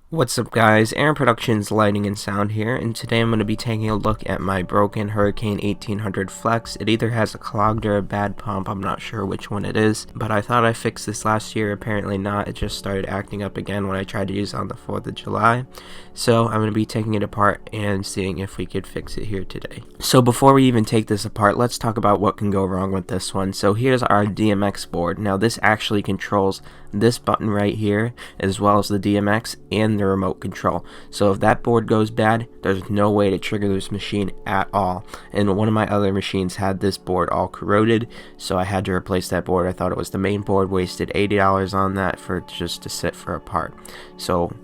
What's up guys, Aaron Productions Lighting and Sound here, and today I'm going to be taking a look at my broken Hurricane 1800 Flex. It either has a clogged or a bad pump, I'm not sure which one it is, but I thought I fixed this last year, apparently not. It just started acting up again when I tried to use it on the 4th of July. So I'm going to be taking it apart and seeing if we could fix it here today. So before we even take this apart, let's talk about what can go wrong with this one. So here's our DMX board. Now this actually controls this button right here, as well as the DMX and the remote control. So if that board goes bad, there's no way to trigger this machine at all. And one of my other machines had this board all corroded, so I had to replace that board. I thought it was the main board, wasted $80 on that for just to sit for a part. So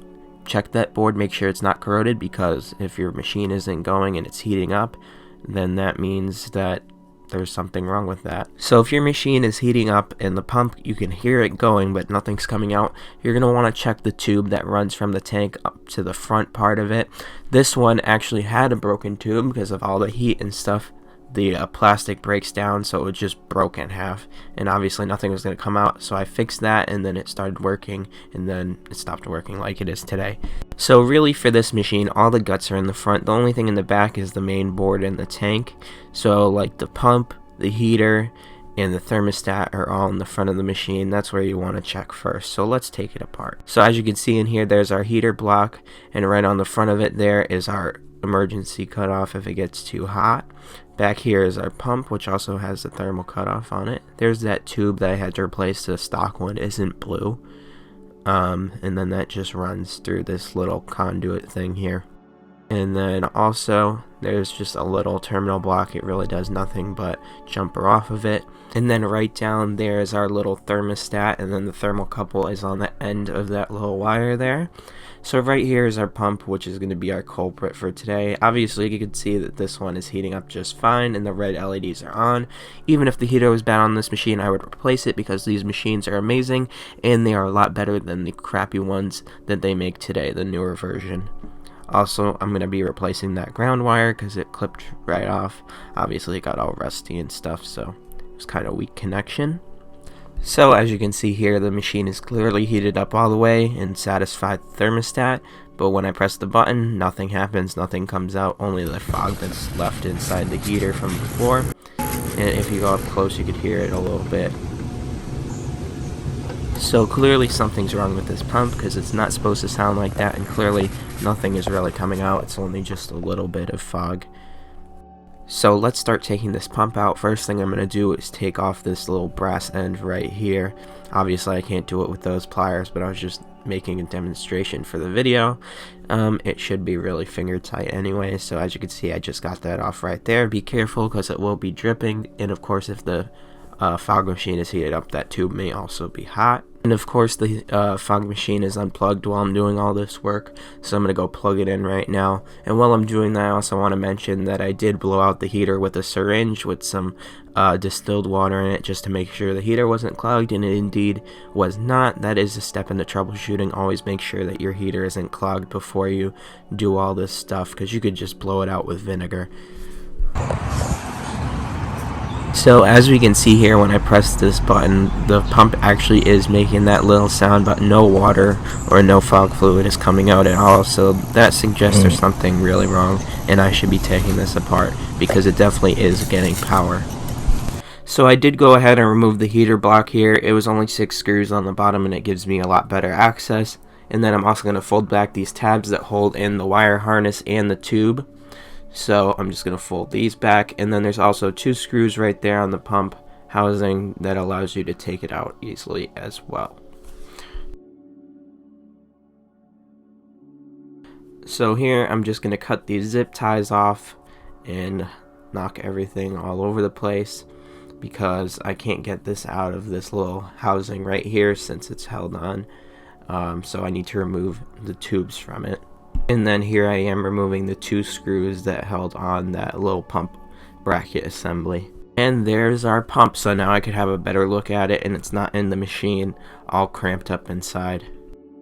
check that board, make sure it's not corroded, because if your machine isn't going and it's heating up, then that means that there's something wrong with that. So if your machine is heating up and the pump, you can hear it going but nothing's coming out, you're going to want to check the tube that runs from the tank up to the front part of it. This one actually had a broken tube because of all the heat and stuff. The plastic breaks down, so it just broke in half, and obviously nothing was going to come out, so I fixed that, and then it started working, and then it stopped working like it is today. So really for this machine, all the guts are in the front. The only thing in the back is the main board and the tank. So like the pump, the heater, and the thermostat are all in the front of the machine. That's where you want to check first. So let's take it apart. So as you can see in here, there's our heater block, and right on the front of it there is our emergency cutoff if it gets too hot. Back here is our pump, which also has the thermal cutoff on it. There's that tube that I had to replace. The stock one isn't blue, and then that just runs through this little conduit thing here. And then also there's just a little terminal block. It really does nothing but jumper off of it. And then right down there is our little thermostat, and then the thermocouple is on the end of that little wire there. So right here is our pump, which is going to be our culprit for today. Obviously you can see that this one is heating up just fine and the red LEDs are on. Even if the heater was bad on this machine, I would replace it, because these machines are amazing and they are a lot better than the crappy ones that they make today, the newer version. Also, I'm going to be replacing that ground wire because it clipped right off. Obviously it got all rusty and stuff, so it was kind of weak connection. So as you can see here, the machine is clearly heated up all the way and satisfied the thermostat, but when I press the button, nothing happens, nothing comes out, only the fog that's left inside the heater from before. And if you go up close, you could hear it a little bit. So clearly something's wrong with this pump, because it's not supposed to sound like that, and clearly nothing is really coming out. It's only just a little bit of fog. So let's start taking this pump out. First thing I'm going to do is take off this little brass end right here. Obviously I can't do it with those pliers, but I was just making a demonstration for the video. It should be really finger tight anyway, so as you can see I just got that off right there. Be careful because it will be dripping, and of course if the fog machine is heated up, that tube may also be hot. And of course the fog machine is unplugged while I'm doing all this work, so I'm going to go plug it in right now. And while I'm doing that, I also want to mention that I did blow out the heater with a syringe with some distilled water in it, just to make sure the heater wasn't clogged, and it indeed was not. That is a step into troubleshooting. Always make sure that your heater isn't clogged before you do all this stuff, because you could just blow it out with vinegar. So as we can see here, when I press this button, the pump actually is making that little sound, but no water or no fog fluid is coming out at all. So that suggests there's something really wrong, and I should be taking this apart, because it definitely is getting power. So I did go ahead and remove the heater block here. It was only 6 screws on the bottom, and it gives me a lot better access. And then I'm also going to fold back these tabs that hold in the wire harness and the tube. So I'm just going to fold these back, and then there's also 2 screws right there on the pump housing that allows you to take it out easily as well. So here I'm just going to cut these zip ties off and knock everything all over the place, because I can't get this out of this little housing right here since it's held on. So I need to remove the tubes from it. And then here I am removing the 2 screws that held on that little pump bracket assembly. And there's our pump, so now I could have a better look at it, and it's not in the machine all cramped up inside.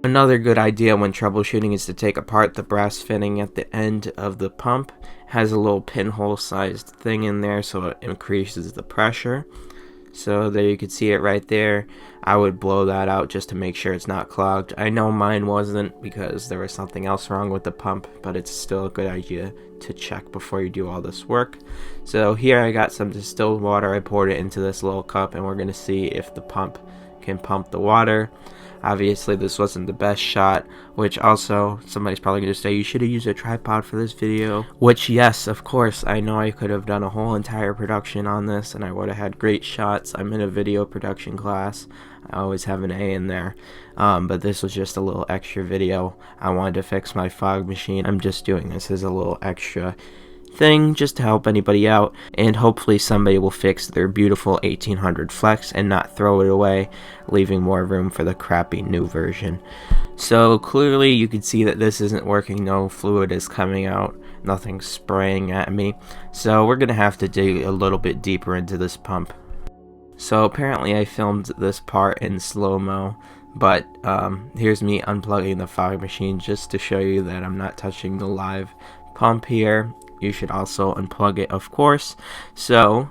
Another good idea when troubleshooting is to take apart the brass fitting at the end of the pump. It has a little pinhole sized thing in there, so it increases the pressure. So there you can see it right there. I would blow that out just to make sure it's not clogged. I know mine wasn't because there was something else wrong with the pump, but it's still a good idea to check before you do all this work. So here I got some distilled water. I poured it into this little cup, and we're going to see if the pump can pump the water. Obviously this wasn't the best shot, which also somebody's probably going to say you should have used a tripod for this video, which yes, of course, I know I could have done a whole entire production on this and I would have had great shots. I'm in a video production class. I always have an A in there, but this was just a little extra video. I wanted to fix my fog machine. I'm just doing this as a little extra thing just to help anybody out, and hopefully somebody will fix their beautiful 1800 Flex and not throw it away, leaving more room for the crappy new version. So clearly you can see that this isn't working. No fluid is coming out, nothing's spraying at me, so we're gonna have to dig a little bit deeper into this pump. So apparently I filmed this part in slow-mo, but here's me unplugging the fog machine just to show you that I'm not touching the live pump here. You should also unplug it, of course. So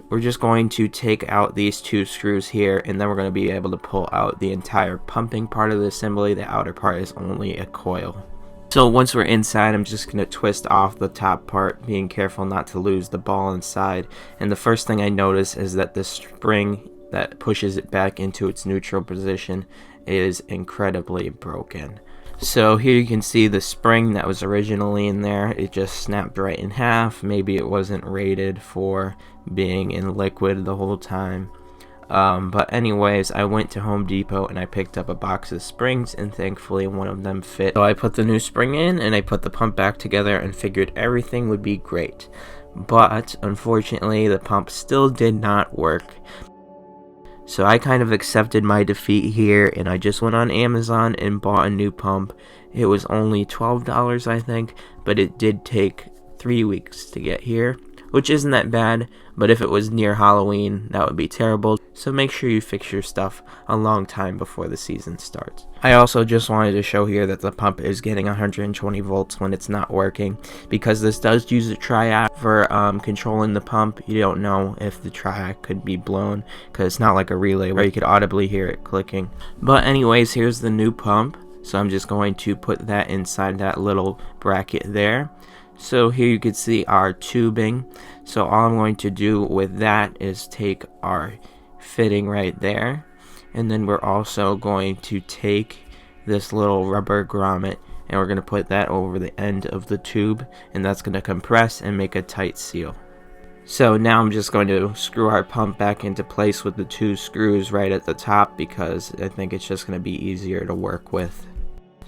we're just going to take out these two screws here, and then we're going to be able to pull out the entire pumping part of the assembly. The outer part is only a coil. So once we're inside, I'm just going to twist off the top part, being careful not to lose the ball inside. And the first thing I notice is that the spring that pushes it back into its neutral position is incredibly broken. So here you can see the spring that was originally in there, it just snapped right in half. Maybe it wasn't rated for being in liquid the whole time. But anyways, I went to Home Depot and I picked up a box of springs, and thankfully one of them fit. So I put the new spring in and I put the pump back together and figured everything would be great. But unfortunately the pump still did not work. So I kind of accepted my defeat here, and I just went on Amazon and bought a new pump. It was only $12 I think, but it did take 3 weeks to get here, which isn't that bad, but if it was near Halloween, that would be terrible. So make sure you fix your stuff a long time before the season starts. I also just wanted to show here that the pump is getting 120 volts when it's not working, because this does use a triac for controlling the pump. You don't know if the triac could be blown, because it's not like a relay where you could audibly hear it clicking. But anyways, here's the new pump. So I'm just going to put that inside that little bracket there. So here you can see our tubing. So all I'm going to do with that is take our fitting right there, and then we're also going to take this little rubber grommet and we're going to put that over the end of the tube, and that's going to compress and make a tight seal. So now I'm just going to screw our pump back into place with the two screws right at the top, because I think it's just going to be easier to work with.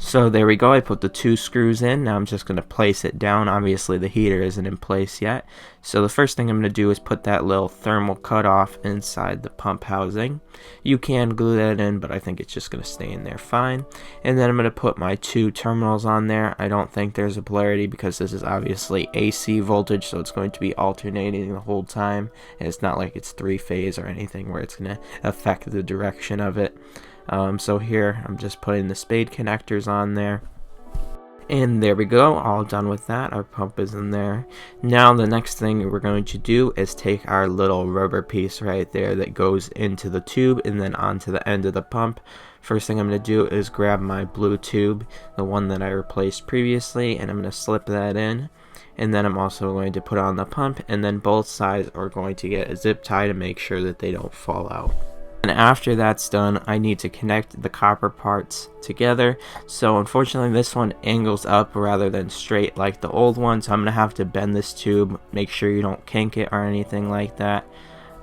So there we go, I put the two screws in. Now I'm just going to place it down. Obviously the heater isn't in place yet. So the first thing I'm going to do is put that little thermal cutoff inside the pump housing. You can glue that in, but I think it's just going to stay in there fine. And then I'm going to put my two terminals on there. I don't think there's a polarity because this is obviously AC voltage, so it's going to be alternating the whole time. And it's not like it's three-phase or anything where it's going to affect the direction of it. So here I'm just putting the spade connectors on there, and there we go, all done with that. Our pump is in there. Now the next thing we're going to do is take our little rubber piece right there that goes into the tube and then onto the end of the pump. First thing I'm going to do is grab my blue tube, the one that I replaced previously, and I'm going to slip that in. And then I'm also going to put on the pump, and then both sides are going to get a zip tie to make sure that they don't fall out. And after that's done, I need to connect the copper parts together. So unfortunately this one angles up rather than straight like the old one, so I'm gonna have to bend this tube. Make sure you don't kink it or anything like that.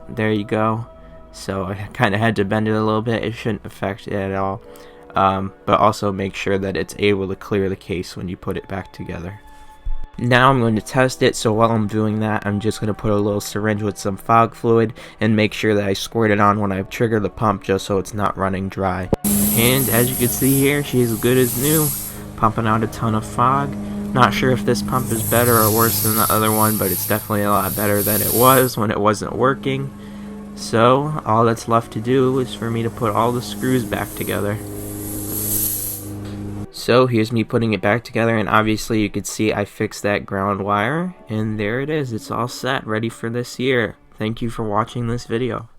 There you go. So I kind of had to bend it a little bit. It shouldn't affect it at all, but also make sure that it's able to clear the case when you put it back together. Now I'm going to test it, so while I'm doing that, I'm just going to put a little syringe with some fog fluid and make sure that I squirt it on when I trigger the pump, just so it's not running dry. And as you can see here, she's as good as new, pumping out a ton of fog. Not sure if this pump is better or worse than the other one, but it's definitely a lot better than it was when it wasn't working. So all that's left to do is for me to put all the screws back together. So here's me putting it back together, and obviously you could see I fixed that ground wire, and there it is. It's all set, ready for this year. Thank you for watching this video.